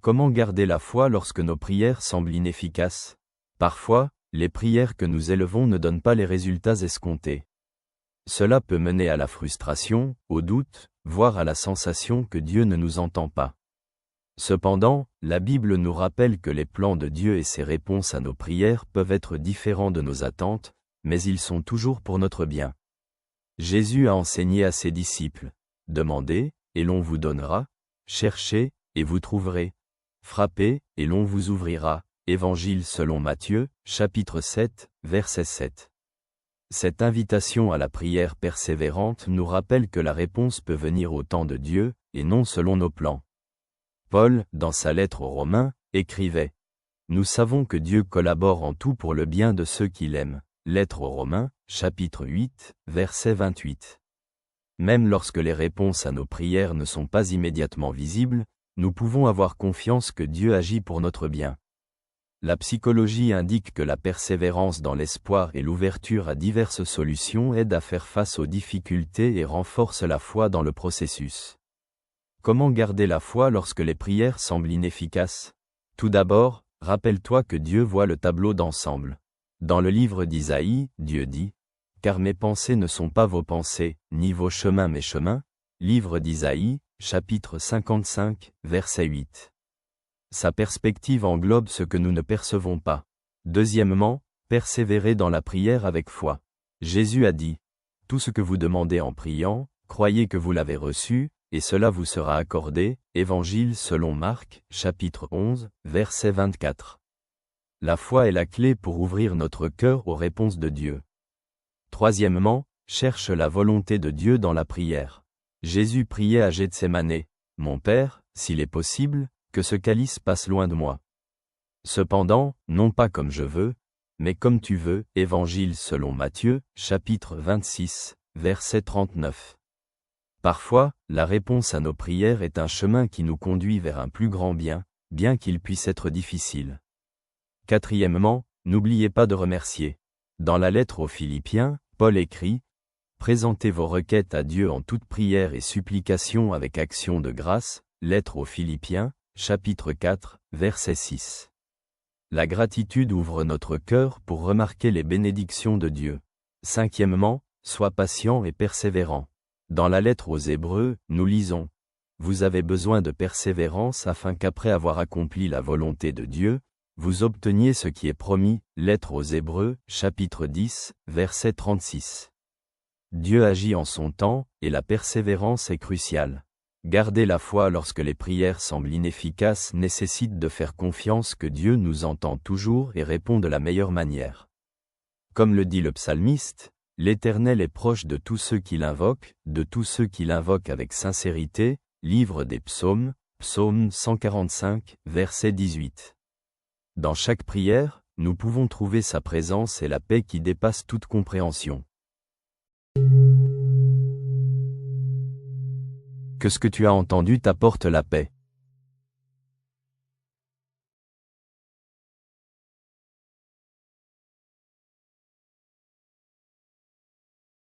Comment garder la foi lorsque nos prières semblent inefficaces? Parfois, les prières que nous élevons ne donnent pas les résultats escomptés. Cela peut mener à la frustration, au doute, voire à la sensation que Dieu ne nous entend pas. Cependant, la Bible nous rappelle que les plans de Dieu et ses réponses à nos prières peuvent être différents de nos attentes, mais ils sont toujours pour notre bien. Jésus a enseigné à ses disciples: « Demandez, et l'on vous donnera, cherchez, et vous trouverez, frappez, et l'on vous ouvrira. » Évangile selon Matthieu, chapitre 7, verset 7. Cette invitation à la prière persévérante nous rappelle que la réponse peut venir au temps de Dieu, et non selon nos plans. Paul, dans sa lettre aux Romains, écrivait: « Nous savons que Dieu collabore en tout pour le bien de ceux qui l'aiment. » Lettre aux Romains, chapitre 8, verset 28. Même lorsque les réponses à nos prières ne sont pas immédiatement visibles, nous pouvons avoir confiance que Dieu agit pour notre bien. La psychologie indique que la persévérance dans l'espoir et l'ouverture à diverses solutions aident à faire face aux difficultés et renforcent la foi dans le processus. Comment garder la foi lorsque les prières semblent inefficaces? Tout d'abord, rappelle-toi que Dieu voit le tableau d'ensemble. Dans le livre d'Isaïe, Dieu dit: « Car mes pensées ne sont pas vos pensées, ni vos chemins mes chemins. » Livre d'Isaïe, chapitre 55, verset 8. Sa perspective englobe ce que nous ne percevons pas. Deuxièmement, persévérer dans la prière avec foi. Jésus a dit: « Tout ce que vous demandez en priant, croyez que vous l'avez reçu, et cela vous sera accordé. » Évangile selon Marc, chapitre 11, verset 24. La foi est la clé pour ouvrir notre cœur aux réponses de Dieu. Troisièmement, cherche la volonté de Dieu dans la prière. Jésus priait à Gethsémane: « Mon Père, s'il est possible, que ce calice passe loin de moi. Cependant, non pas comme je veux, mais comme tu veux. » Évangile selon Matthieu, chapitre 26, verset 39. Parfois, la réponse à nos prières est un chemin qui nous conduit vers un plus grand bien, bien qu'il puisse être difficile. Quatrièmement, n'oubliez pas de remercier. Dans la lettre aux Philippiens, Paul écrit: « Présentez vos requêtes à Dieu en toute prière et supplication avec action de grâce. » Lettre aux Philippiens, chapitre 4, verset 6. La gratitude ouvre notre cœur pour remarquer les bénédictions de Dieu. Cinquièmement, sois patient et persévérant. Dans la lettre aux Hébreux, nous lisons: « Vous avez besoin de persévérance afin qu'après avoir accompli la volonté de Dieu, vous obteniez ce qui est promis. » Lettre aux Hébreux, chapitre 10, verset 36. Dieu agit en son temps, et la persévérance est cruciale. Garder la foi lorsque les prières semblent inefficaces nécessite de faire confiance que Dieu nous entend toujours et répond de la meilleure manière. Comme le dit le psalmiste: « L'Éternel est proche de tous ceux qui l'invoquent, de tous ceux qui l'invoquent avec sincérité. » Livre des Psaumes, Psaume 145, verset 18. Dans chaque prière, nous pouvons trouver sa présence et la paix qui dépasse toute compréhension. Que ce que tu as entendu t'apporte la paix.